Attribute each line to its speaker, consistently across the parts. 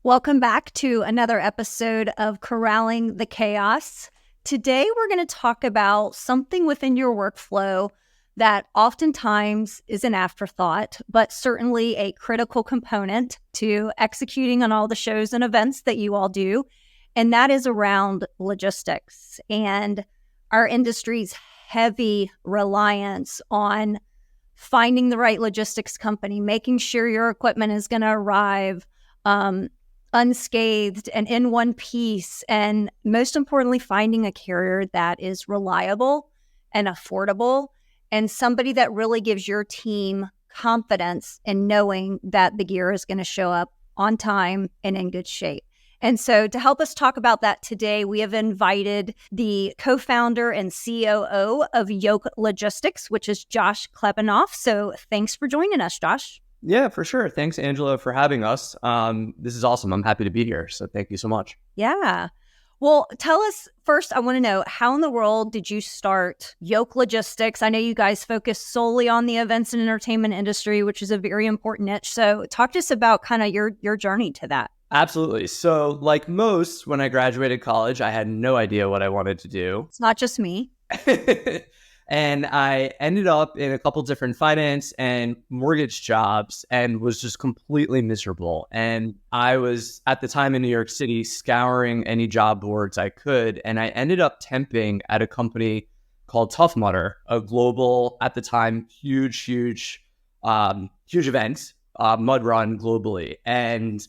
Speaker 1: Welcome back to another episode of Corralling the Chaos. Today, we're going to talk about something within your workflow that oftentimes is an afterthought, but certainly a critical component to executing on all the shows and events that you all do, and that is around logistics and our industry's heavy reliance on finding the right logistics company, making sure your equipment is going to arrive unscathed and in one piece, and most importantly, finding a carrier that is reliable and affordable and somebody that really gives your team confidence in knowing that the gear is going to show up on time and in good shape. And so to help us talk about that today, we have invited the co-founder and COO of Yoke Logistics, which is Josh Klebanoff. So thanks for joining us, Josh.
Speaker 2: Yeah, for sure. Thanks, Angela, for having us. This is awesome. I'm happy to be here. So thank you so much.
Speaker 1: Yeah. Well, tell us first, I want to know, how in the world did you start Yoke Logistics? I know you guys focus solely on the events and entertainment industry, which is a very important niche. So talk to us about kind of your journey to that.
Speaker 2: Absolutely. So like most, when I graduated college, I had no idea what I wanted to do.
Speaker 1: It's not just me.
Speaker 2: And I ended up in a couple different finance and mortgage jobs and was just completely miserable. And I was at the time in New York City scouring any job boards I could. And I ended up temping at a company called Tough Mudder, a global, at the time, huge event, mud run globally. And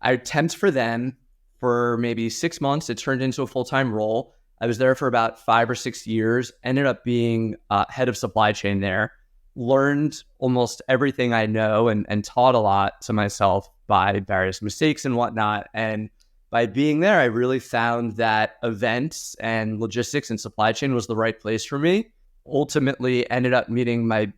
Speaker 2: I temped for them for maybe 6 months. It turned into a full-time role. I was there for about 5 or 6 years, ended up being head of supply chain there, learned almost everything I know and taught a lot to myself by various mistakes and whatnot. And by being there, I really found that events and logistics and supply chain was the right place for me. Ultimately, ended up meeting my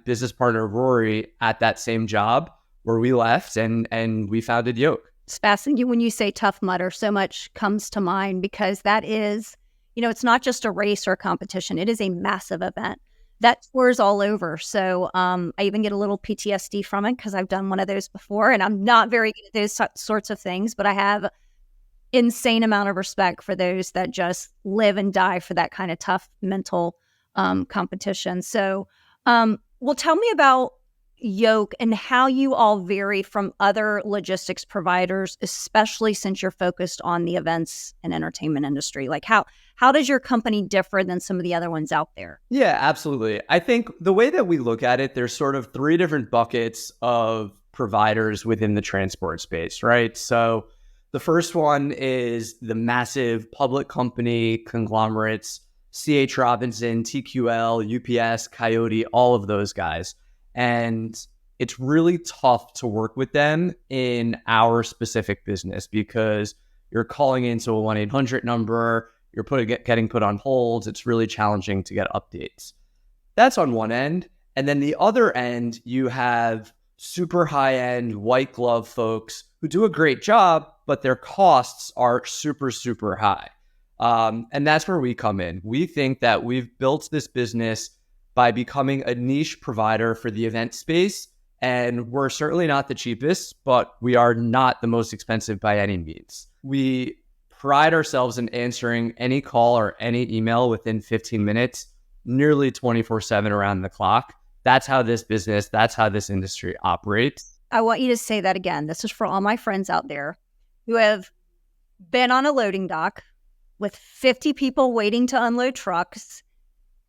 Speaker 2: business partner, Rory, at that same job where we left and we founded Yoke.
Speaker 1: It's fascinating when you say Tough Mudder. So much comes to mind because that is, it's not just a race or a competition. It is a massive event that tours all over. So I even get a little PTSD from it because I've done one of those before, and I'm not very good at those sorts of things, but I have insane amount of respect for those that just live and die for that kind of tough mental competition. So, well, tell me about Yoke and how you all vary from other logistics providers, especially since you're focused on the events and entertainment industry. Like how does your company differ than some of the other ones out there?
Speaker 2: Yeah, absolutely. I think the way that we look at it, there's sort of 3 different buckets of providers within the transport space, right? So the first one is the massive public company conglomerates, C.H. Robinson, TQL, UPS, Coyote, all of those guys. And it's really tough to work with them in our specific business because you're calling into a 1-800 number, you're getting put on holds. It's really challenging to get updates. That's on one end. And then the other end, you have super high-end white glove folks who do a great job, but their costs are super, super high. And that's where we come in. We think that we've built this business by becoming a niche provider for the event space. And we're certainly not the cheapest, but we are not the most expensive by any means. We pride ourselves in answering any call or any email within 15 minutes, nearly 24/7 around the clock. That's how this industry operates.
Speaker 1: I want you to say that again. This is for all my friends out there who have been on a loading dock with 50 people waiting to unload trucks,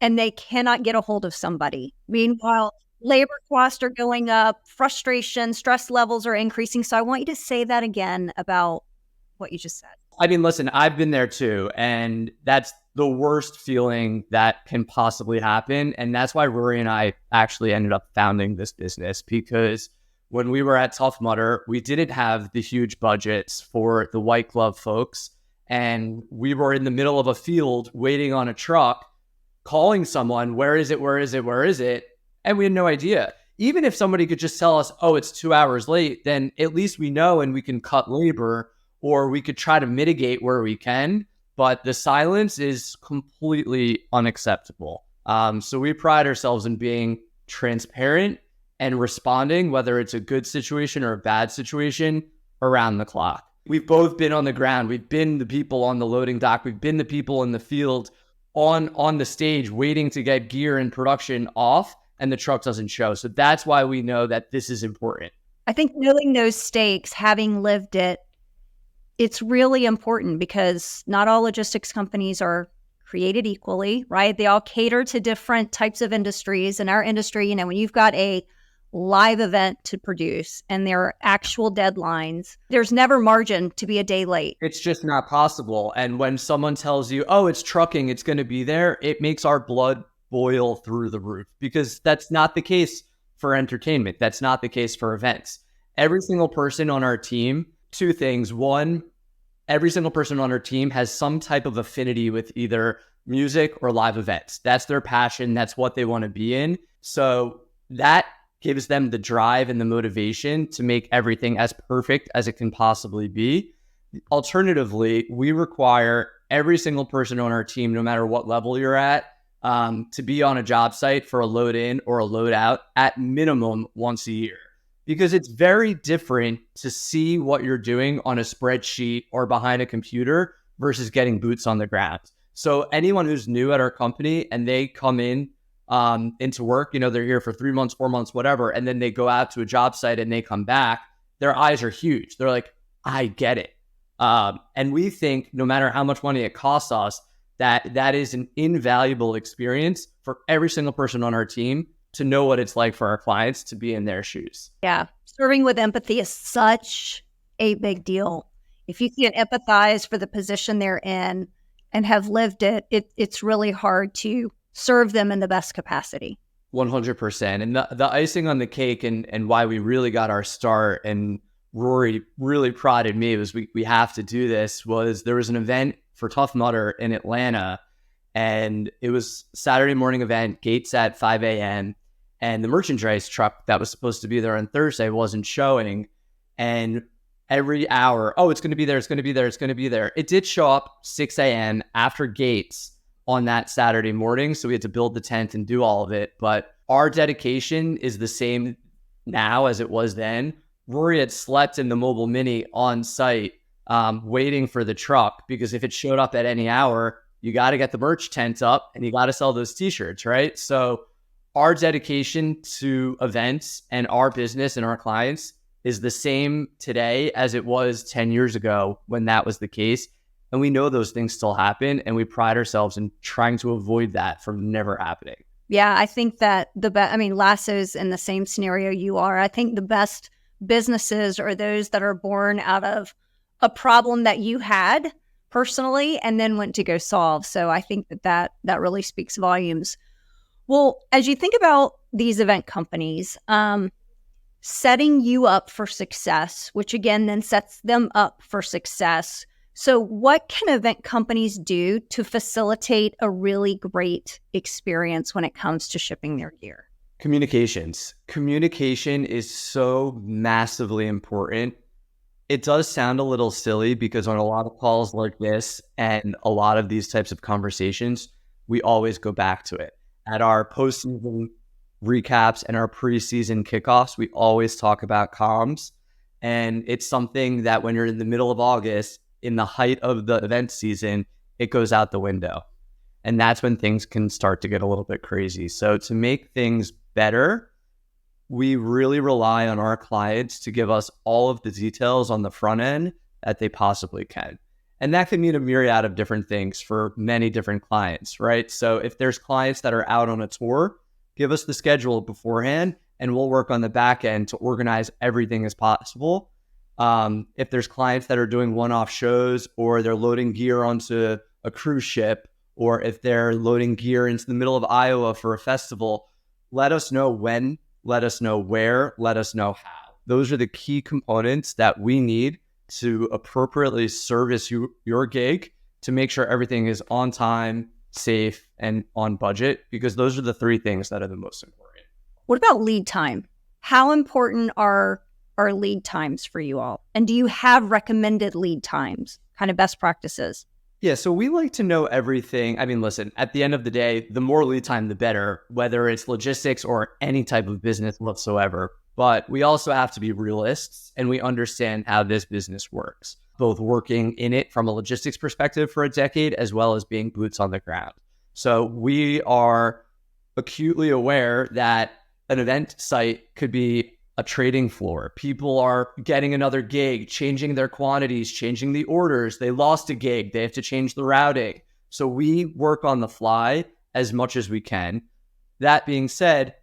Speaker 1: and they cannot get a hold of somebody. Meanwhile, labor costs are going up, frustration, stress levels are increasing. So I want you to say that again about what you just said.
Speaker 2: I mean, listen, I've been there too, and that's the worst feeling that can possibly happen. And that's why Rory and I actually ended up founding this business, because when we were at Tough Mudder, we didn't have the huge budgets for the white glove folks. And we were in the middle of a field waiting on a truck, calling someone, where is it? And we had no idea. Even if somebody could just tell us, oh, it's 2 hours late, then at least we know and we can cut labor, or we could try to mitigate where we can. But the silence is completely unacceptable. So we pride ourselves in being transparent and responding, whether it's a good situation or a bad situation, around the clock. we've both been on the ground. We've been the people on the loading dock. We've been the people in the field on the stage waiting to get gear and production off, and the truck doesn't show. So that's why we know that this is important.
Speaker 1: I think knowing those stakes, having lived it, it's really important because not all logistics companies are created equally, right? They all cater to different types of industries. In our industry, when you've got a live event to produce and there are actual deadlines, there's never margin to be a day late.
Speaker 2: It's just not possible. And when someone tells you, oh, it's trucking, it's going to be there, it makes our blood boil through the roof, because that's not the case for entertainment. That's not the case for events. Every single person on our team, two things. One, every single person on our team has some type of affinity with either music or live events. That's their passion. That's what they want to be in. So that gives them the drive and the motivation to make everything as perfect as it can possibly be. Alternatively, we require every single person on our team, no matter what level you're at, to be on a job site for a load in or a load out at minimum once a year. Because it's very different to see what you're doing on a spreadsheet or behind a computer versus getting boots on the ground. So anyone who's new at our company and they come in into work, they're here for 3 months, 4 months, whatever, and then they go out to a job site and they come back, their eyes are huge. They're like, I get it. And we think no matter how much money it costs us, that is an invaluable experience for every single person on our team to know what it's like for our clients to be in their shoes.
Speaker 1: Yeah. Serving with empathy is such a big deal. If you can empathize for the position they're in and have lived it, it's really hard to serve them in the best capacity.
Speaker 2: 100%. And the icing on the cake and why we really got our start, and Rory really prodded me, was we have to do this, was there was an event for Tough Mudder in Atlanta, and it was Saturday morning event, gates at 5 a.m., and the merchandise truck that was supposed to be there on Thursday wasn't showing. And every hour, oh, it's going to be there, it's going to be there, it's going to be there. It did show up 6 a.m. after gates on that Saturday morning. So we had to build the tent and do all of it. But our dedication is the same now as it was then. Rory had slept in the mobile mini on site, waiting for the truck, because if it showed up at any hour, you got to get the merch tent up and you got to sell those t-shirts, right? So our dedication to events and our business and our clients is the same today as it was 10 years ago when that was the case. And we know those things still happen, and we pride ourselves in trying to avoid that from never happening.
Speaker 1: Yeah, I think that LASSO's in the same scenario you are. I think the best businesses are those that are born out of a problem that you had personally and then went to go solve. So I think that really speaks volumes. Well, as you think about these event companies, setting you up for success, which again then sets them up for success. So what can event companies do to facilitate a really great experience when it comes to shipping their gear?
Speaker 2: Communications. Communication is so massively important. It does sound a little silly because on a lot of calls like this and a lot of these types of conversations, we always go back to it. At our postseason recaps and our preseason kickoffs, we always talk about comms. And it's something that when you're in the middle of August, in the height of the event season, it goes out the window. And that's when things can start to get a little bit crazy. So to make things better, we really rely on our clients to give us all of the details on the front end that they possibly can. And that can mean a myriad of different things for many different clients, right? So if there's clients that are out on a tour, give us the schedule beforehand and we'll work on the back end to organize everything as possible. If there's clients that are doing one-off shows or they're loading gear onto a cruise ship, or if they're loading gear into the middle of Iowa for a festival, let us know when, let us know where, let us know how. Those are the key components that we need to appropriately service your gig to make sure everything is on time, safe, and on budget, because those are the three things that are the most important.
Speaker 1: What about lead time? How important are lead times for you all? And do you have recommended lead times, kind of best practices?
Speaker 2: Yeah, so we like to know everything. I mean, listen, at the end of the day, the more lead time, the better, whether it's logistics or any type of business whatsoever. But we also have to be realists and we understand how this business works. both working in it from a logistics perspective for a decade, as well as being boots on the ground. So we are acutely aware that an event site could be a trading floor. People are getting another gig, changing their quantities, changing the orders. They lost a gig. They have to change the routing. So we work on the fly as much as we can. That being said,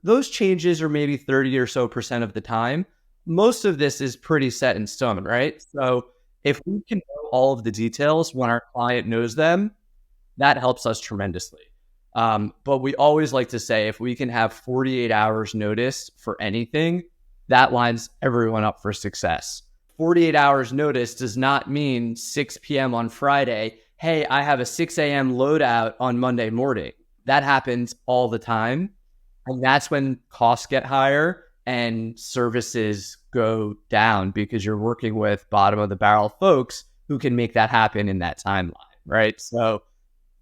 Speaker 2: those changes are maybe 30 or so % of the time. Most of this is pretty set in stone, right? So if we can know all of the details when our client knows them, that helps us tremendously. But we always like to say, if we can have 48 hours notice for anything, that lines everyone up for success. 48 hours notice does not mean 6 p.m. on Friday, hey, I have a 6 a.m. loadout on Monday morning. That happens all the time. And that's when costs get higher and services go down, because you're working with bottom of the barrel folks who can make that happen in that timeline, right? So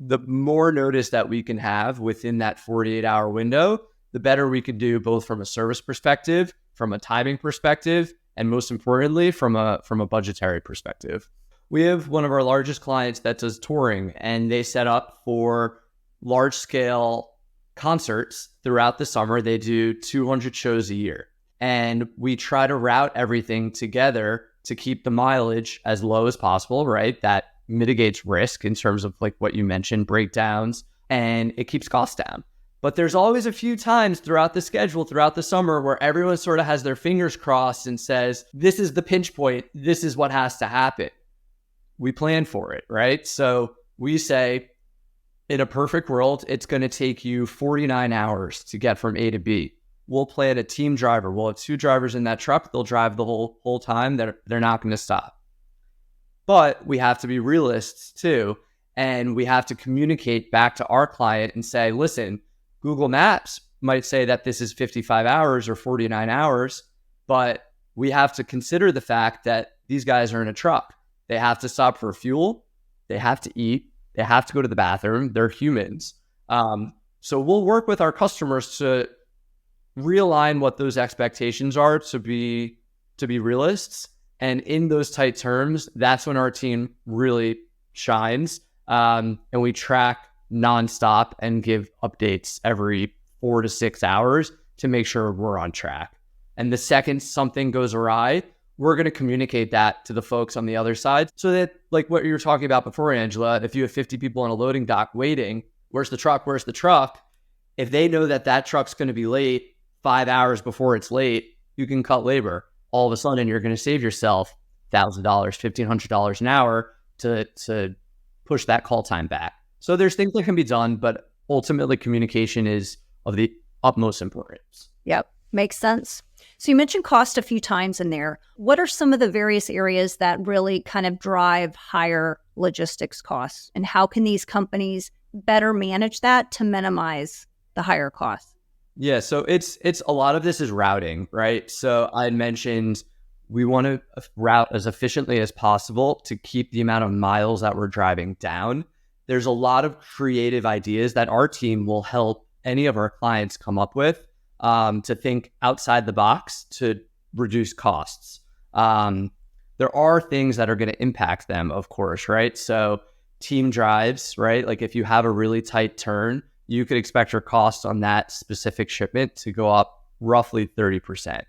Speaker 2: the more notice that we can have within that 48-hour window, the better we could do, both from a service perspective, from a timing perspective, and most importantly, from a budgetary perspective. We have one of our largest clients that does touring, and they set up for large-scale concerts throughout the summer. They do 200 shows a year, and we try to route everything together to keep the mileage as low as possible, right? That mitigates risk in terms of like what you mentioned, breakdowns, and it keeps costs down. But there's always a few times throughout the schedule, throughout the summer, where everyone sort of has their fingers crossed and says, this is the pinch point. This is what has to happen. We plan for it, right? So we say, in a perfect world, it's going to take you 49 hours to get from A to B. We'll plan a team driver. We'll have 2 drivers in that truck. They'll drive the whole time. They're not going to stop. But we have to be realists too. And we have to communicate back to our client and say, listen, Google Maps might say that this is 55 hours or 49 hours, but we have to consider the fact that these guys are in a truck. They have to stop for fuel. They have to eat. They have to go to the bathroom. They're humans. So we'll work with our customers to realign what those expectations are to be realists. And in those tight terms, that's when our team really shines. And we track nonstop and give updates every 4 to 6 hours to make sure we're on track. And the second something goes awry, we're going to communicate that to the folks on the other side, so that, like what you were talking about before, Angela, if you have 50 people on a loading dock waiting, where's the truck? Where's the truck? If they know that that truck's going to be late 5 hours before it's late, you can cut labor. All of a sudden, you're going to save yourself $1,000, $1,500 an hour to push that call time back. So there's things that can be done, but ultimately communication is of the utmost importance.
Speaker 1: Yep, makes sense. So you mentioned cost a few times in there. What are some of the various areas that really kind of drive higher logistics costs? And how can these companies better manage that to minimize the higher costs?
Speaker 2: Yeah, so it's a lot of this is routing, right? So I mentioned we want to route as efficiently as possible to keep the amount of miles that we're driving down. There's a lot of creative ideas that our team will help any of our clients come up with to think outside the box to reduce costs. There are things that are going to impact them, of course, right? So team drives, right? Like if you have a really tight turn, you could expect your cost on that specific shipment to go up roughly 30%.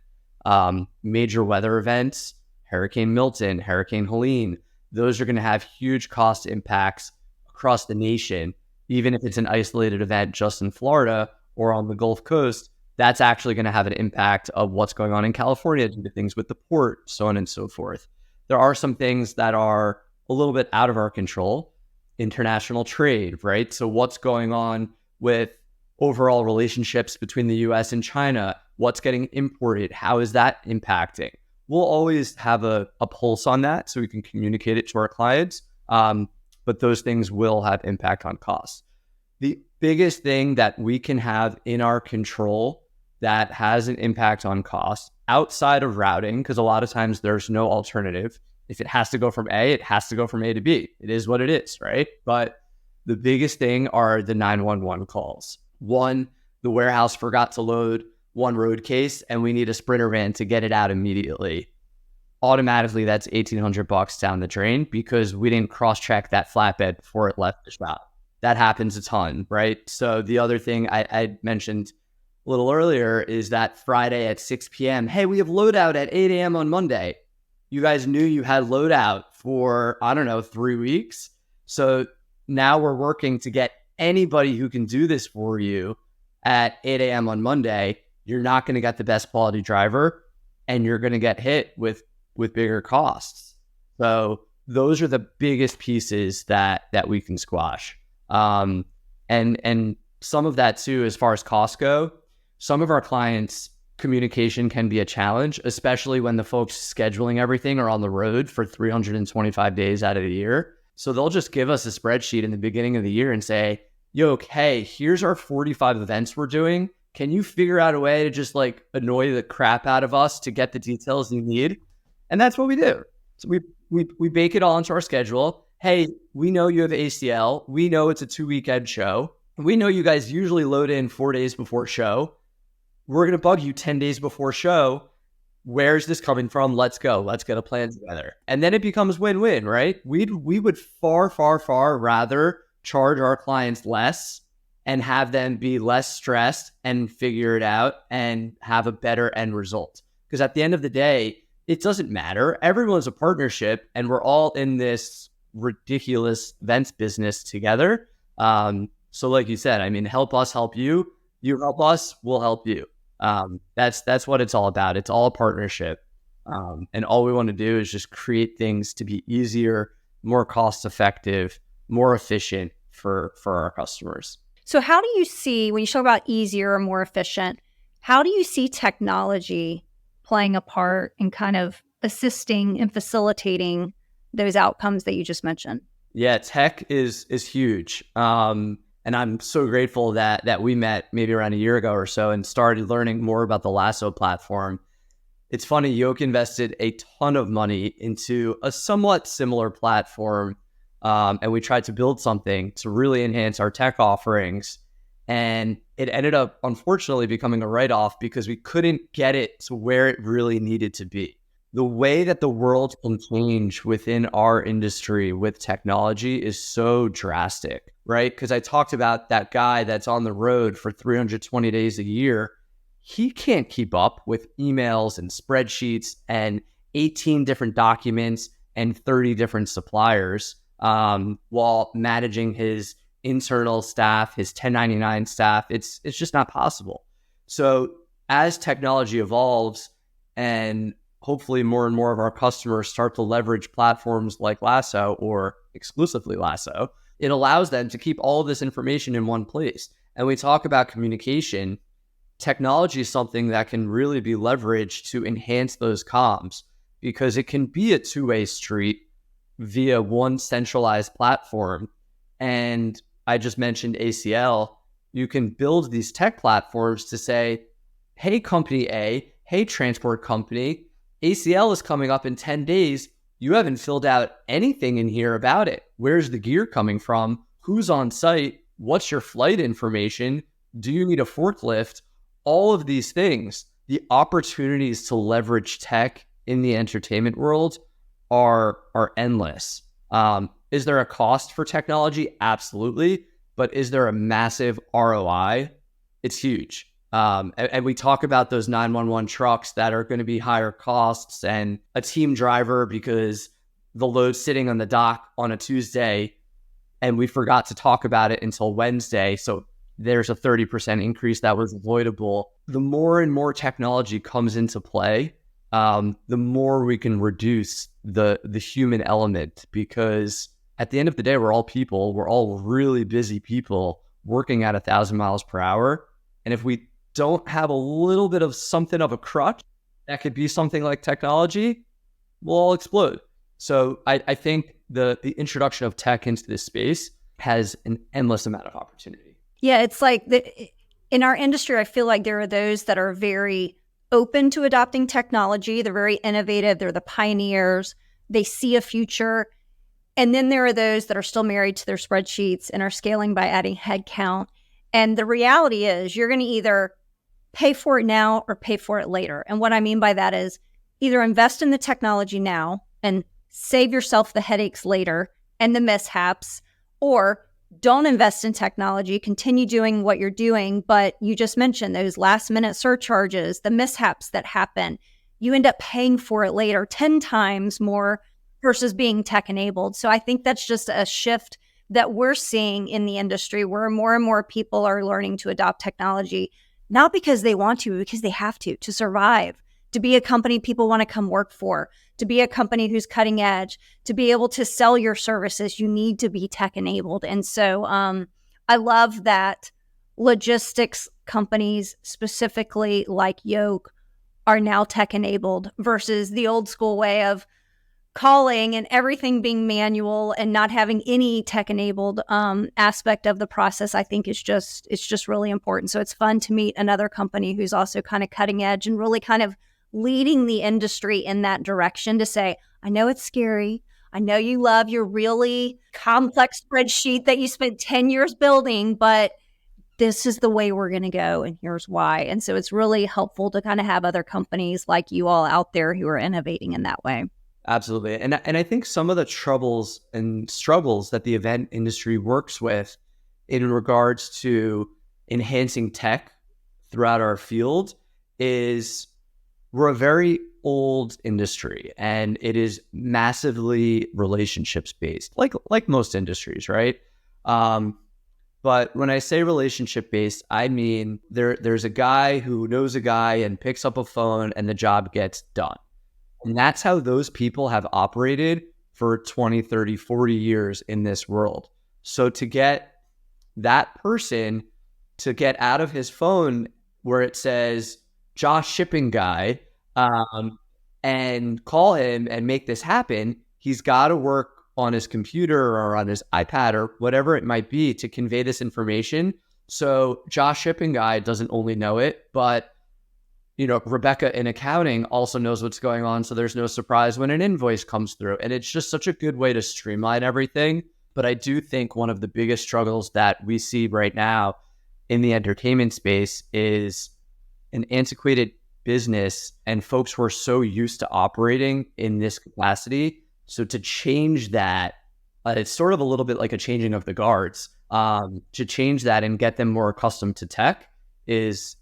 Speaker 2: Major weather events, Hurricane Milton, Hurricane Helene, those are going to have huge cost impacts across the nation. Even if it's an isolated event just in Florida or on the Gulf Coast, that's actually going to have an impact of what's going on in California due to things with the port, so on and so forth. There are some things that are a little bit out of our control. International trade, right? So what's going on with overall relationships between the US and China? What's getting imported? How is that impacting? We'll always have a pulse on that so we can communicate it to our clients. But those things will have impact on costs. The biggest thing that we can have in our control that has an impact on cost outside of routing, because a lot of times there's no alternative. If it has to go from A, it has to go from A to B. It is what it is, right? But the biggest thing are the 911 calls. One, the warehouse forgot to load one road case and we need a Sprinter van to get it out immediately. automatically that's $1,800 down the drain because we didn't cross-check that flatbed before it left the shop. That happens a ton, right? So the other thing I mentioned a little earlier is that Friday at 6 p.m., hey, we have loadout at 8 a.m. on Monday. You guys knew you had loadout for, 3 weeks. So now we're working to get anybody who can do this for you at 8 a.m. on Monday. You're not going to get the best quality driver, and you're going to get hit with bigger costs. So those are the biggest pieces that we can squash. And some of that too, as far as costs go, some of our clients' communication can be a challenge, especially when the folks scheduling everything are on the road for 325 days out of the year. So they'll just give us a spreadsheet in the beginning of the year and say, Yoke, hey, here's our 45 events we're doing. Can you figure out a way to just like annoy the crap out of us to get the details you need? And that's what we do. So we bake it all into our schedule. Hey, we know you have ACL. We know it's a 2-weekend show. We know you guys usually load in 4 days before show. We're going to bug you 10 days before show. Where's this coming from? Let's go. Let's get a plan together. And then it becomes win-win, right? We would far, far, far rather charge our clients less and have them be less stressed and figure it out and have a better end result. Because at the end of the day, it doesn't matter. Everyone's a partnership and we're all in this ridiculous events business together. So like you said, help us help you. You help us, we'll help you. That's what it's all about. It's all a partnership. And all we want to do is just create things to be easier, more cost effective, more efficient for our customers.
Speaker 1: So how do you see, when you talk about easier or more efficient, how do you see technology playing a part in kind of assisting and facilitating those outcomes that you just mentioned?
Speaker 2: Yeah, tech is huge. And I'm so grateful that we met maybe around a year ago or so and started learning more about the LASSO platform. It's funny, Yoke invested a ton of money into a somewhat similar platform. And we tried to build something to really enhance our tech offerings. And it ended up, unfortunately, becoming a write-off because we couldn't get it to where it really needed to be. The way that the world can change within our industry with technology is so drastic, right? Because I talked about that guy that's on the road for 320 days a year. He can't keep up with emails and spreadsheets and 18 different documents and 30 different suppliers while managing his internal staff, his 1099 staff. It's just not possible. So as technology evolves and hopefully more and more of our customers start to leverage platforms like LASSO or exclusively LASSO, it allows them to keep all of this information in one place. And we talk about communication. Technology is something that can really be leveraged to enhance those comms because it can be a two-way street via one centralized platform. And I just mentioned ACL. You can build these tech platforms to say, hey, company A, hey, transport company, ACL is coming up in 10 days. You haven't filled out anything in here about it. Where's the gear coming from? Who's on site? What's your flight information? Do you need a forklift? All of these things, the opportunities to leverage tech in the entertainment world are endless. Is there a cost for technology? Absolutely. But is there a massive ROI? It's huge. And we talk about those 911 trucks that are going to be higher costs and a team driver because the load's sitting on the dock on a Tuesday and we forgot to talk about it until Wednesday. So there's a 30% increase that was avoidable. The more and more technology comes into play, the more we can reduce the human element, because at the end of the day, we're all people. We're all really busy people working at 1,000 miles per hour. And if we don't have a little bit of something of a crutch, that could be something like technology, we'll all explode. So I think the introduction of tech into this space has an endless amount of opportunity.
Speaker 1: Yeah, it's like in our industry, I feel like there are those that are very open to adopting technology. They're very innovative. They're the pioneers. They see a future. And then there are those that are still married to their spreadsheets and are scaling by adding headcount. And the reality is you're going to either pay for it now or pay for it later. And what I mean by that is either invest in the technology now and save yourself the headaches later and the mishaps, or don't invest in technology, continue doing what you're doing, but you just mentioned those last minute surcharges, the mishaps that happen, you end up paying for it later 10 times more versus being tech enabled. So I think that's just a shift that we're seeing in the industry where more and more people are learning to adopt technology, not because they want to, because they have to survive, to be a company people want to come work for, to be a company who's cutting edge, to be able to sell your services, you need to be tech enabled. And so I love that logistics companies, specifically like Yoke, are now tech enabled versus the old school way of calling and everything being manual and not having any tech enabled aspect of the process. I think it's just really important. So it's fun to meet another company who's also kind of cutting edge and really kind of leading the industry in that direction to say, I know it's scary. I know you love your really complex spreadsheet that you spent 10 years building, but this is the way we're going to go, and here's why. And so it's really helpful to kind of have other companies like you all out there who are innovating in that way.
Speaker 2: Absolutely. And I think some of the troubles and struggles that the event industry works with in regards to enhancing tech throughout our field is we're a very old industry and it is massively relationships based, like most industries, right? But when I say relationship based, I mean there's a guy who knows a guy and picks up a phone and the job gets done. And that's how those people have operated for 20, 30, 40 years in this world. So to get that person to get out of his phone where it says Josh shipping guy and call him and make this happen, he's got to work on his computer or on his iPad or whatever it might be to convey this information. So Josh shipping guy doesn't only know it, but Rebecca in accounting also knows what's going on. So there's no surprise when an invoice comes through. And it's just such a good way to streamline everything. But I do think one of the biggest struggles that we see right now in the entertainment space is an antiquated business and folks who are so used to operating in this capacity. So to change that, it's sort of a little bit like a changing of the guards. To change that and get them more accustomed to tech is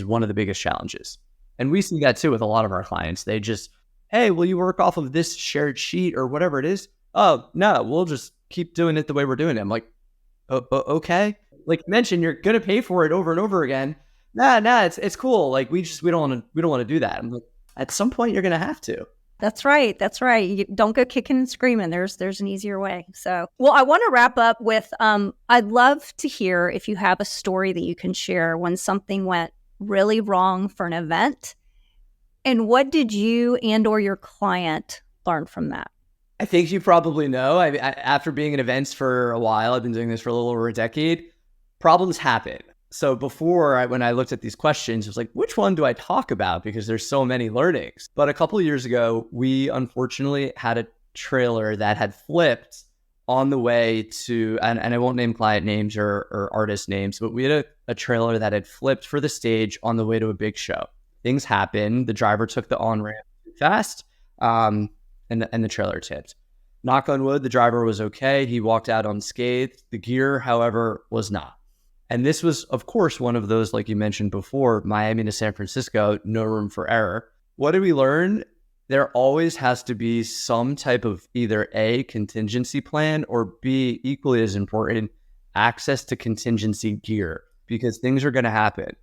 Speaker 2: one of the biggest challenges. And we see that too with a lot of our clients. They just, hey, will you work off of this shared sheet or whatever it is? Oh, no, we'll just keep doing it the way we're doing it. I'm like, okay. Like you mentioned, you're going to pay for it over and over again. Nah, it's cool. Like we don't want to do that. I'm like, at some point you're going to have to.
Speaker 1: That's right. You don't go kicking and screaming. There's an easier way. So, well, I want to wrap up with, I'd love to hear if you have a story that you can share when something went really wrong for an event, and what did you and or your client learn from that?
Speaker 2: I think you probably know. After being in events for a while, I've been doing this for a little over a decade. Problems happen. So before, when I looked at these questions, it was like, which one do I talk about? Because there's so many learnings. But a couple of years ago, we unfortunately had a trailer that had flipped on the way to, and I won't name client names or artist names, but we had a trailer that had flipped for the stage on the way to a big show. Things happened. The driver took the on-ramp too fast, and the trailer tipped. Knock on wood, the driver was okay. He walked out unscathed. The gear, however, was not. And this was, of course, one of those, like you mentioned before, Miami to San Francisco, no room for error. What did we learn? There always has to be some type of either A, contingency plan, or B, equally as important, access to contingency gear, because things are going to happen.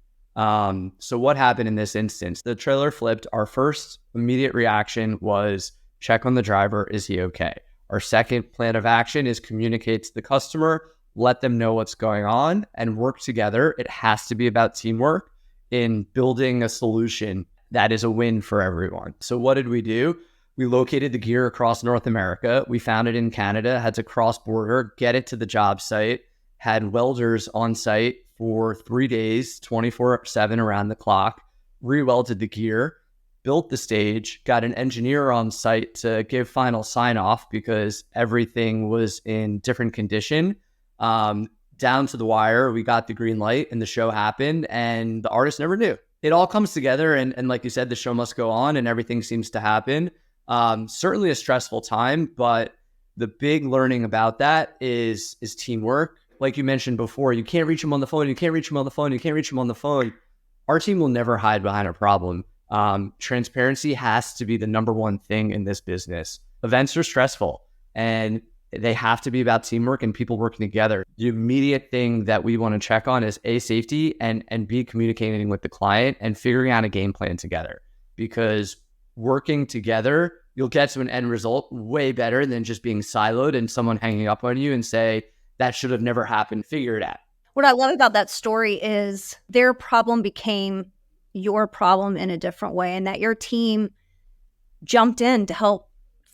Speaker 2: So what happened in this instance? The trailer flipped. Our first immediate reaction was check on the driver. Is he okay? Our second plan of action is communicate to the customer, let them know what's going on, and work together. It has to be about teamwork in building a solution that is a win for everyone. So what did we do? We located the gear across North America. We found it in Canada, had to cross border, get it to the job site, had welders on site for 3 days, 24/7 around the clock, re-welded the gear, built the stage, got an engineer on site to give final sign off because everything was in different condition. Down to the wire, we got the green light and the show happened and the artist never knew. it all comes together. And like you said, the show must go on and everything seems to happen. Certainly a stressful time, but the big learning about that is teamwork. Like you mentioned before, you can't reach them on the phone. You can't reach them on the phone. You can't reach them on the phone. Our team will never hide behind a problem. Transparency has to be the number one thing in this business. Events are stressful and they have to be about teamwork and people working together. The immediate thing that we want to check on is safety and B, communicating with the client and figuring out a game plan together, because working together, you'll get to an end result way better than just being siloed and someone hanging up on you and say, that should have never happened, figure it out.
Speaker 1: What I love about that story is their problem became your problem in a different way, and that your team jumped in to help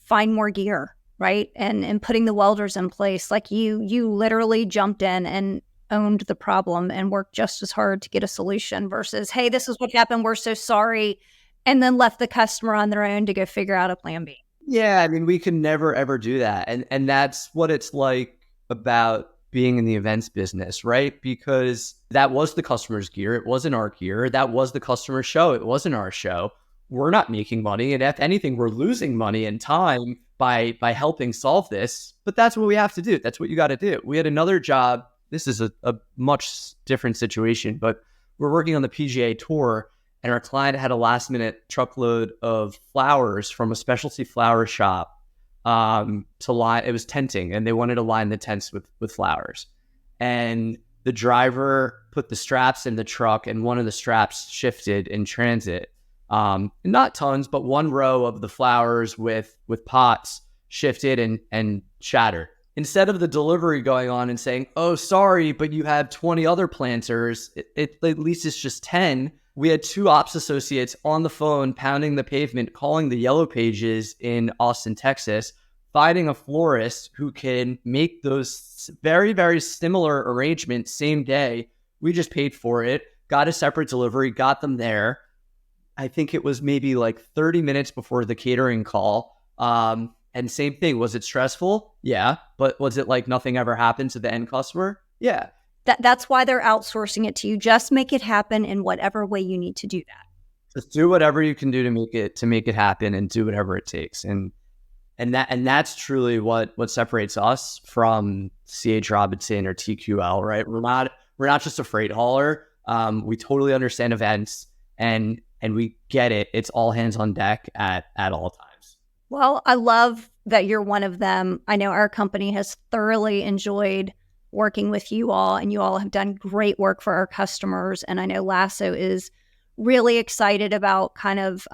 Speaker 1: find more gear, right? And putting the welders in place. Like you literally jumped in and owned the problem and worked just as hard to get a solution versus, hey, this is what happened, we're so sorry, and then left the customer on their own to go figure out a plan B.
Speaker 2: Yeah, I mean, we can never, ever do that. And that's what it's like about being in the events business, right? Because that was the customer's gear. It wasn't our gear. That was the customer's show. It wasn't our show. We're not making money. And if anything, we're losing money and time by helping solve this. But that's what we have to do. That's what you got to do. We had another job. This is a much different situation, but we're working on the PGA Tour, and our client had a last minute truckload of flowers from a specialty flower shop to line. It was tenting, and they wanted to line the tents with flowers. And the driver put the straps in the truck, and one of the straps shifted in transit. Not tons, but one row of the flowers with pots shifted and shattered. Instead of the delivery going on and saying, oh, sorry, but you have 20 other planters, at least it's just 10. We had 2 ops associates on the phone, pounding the pavement, calling the Yellow Pages in Austin, Texas, finding a florist who can make those very, very similar arrangements same day. We just paid for it, got a separate delivery, got them there. I think it was maybe like 30 minutes before the catering call. And same thing. Was it stressful? Yeah. But was it like nothing ever happened to the end customer? Yeah.
Speaker 1: That's why they're outsourcing it to you. Just make it happen in whatever way you need to do that.
Speaker 2: Just do whatever you can do to make it happen, and do whatever it takes. And that's truly what separates us from CH Robinson or TQL, right? We're not just a freight hauler. We totally understand events and we get it. It's all hands on deck at all times.
Speaker 1: Well, I love that you're one of them. I know our company has thoroughly enjoyed working with you all, and you all have done great work for our customers. And I know LASSO is really excited about kind of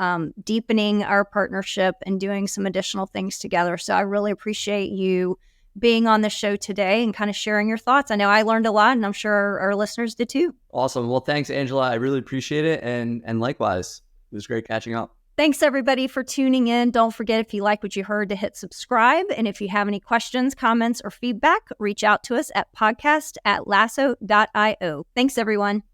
Speaker 1: deepening our partnership and doing some additional things together. So I really appreciate you being on the show today and kind of sharing your thoughts. I know I learned a lot, and I'm sure our listeners did too.
Speaker 2: Awesome. Well, thanks, Angela. I really appreciate it. And likewise, it was great catching up.
Speaker 1: Thanks, everybody, for tuning in. Don't forget, if you like what you heard, to hit subscribe. And if you have any questions, comments, or feedback, reach out to us at podcast@lasso.io. Thanks, everyone.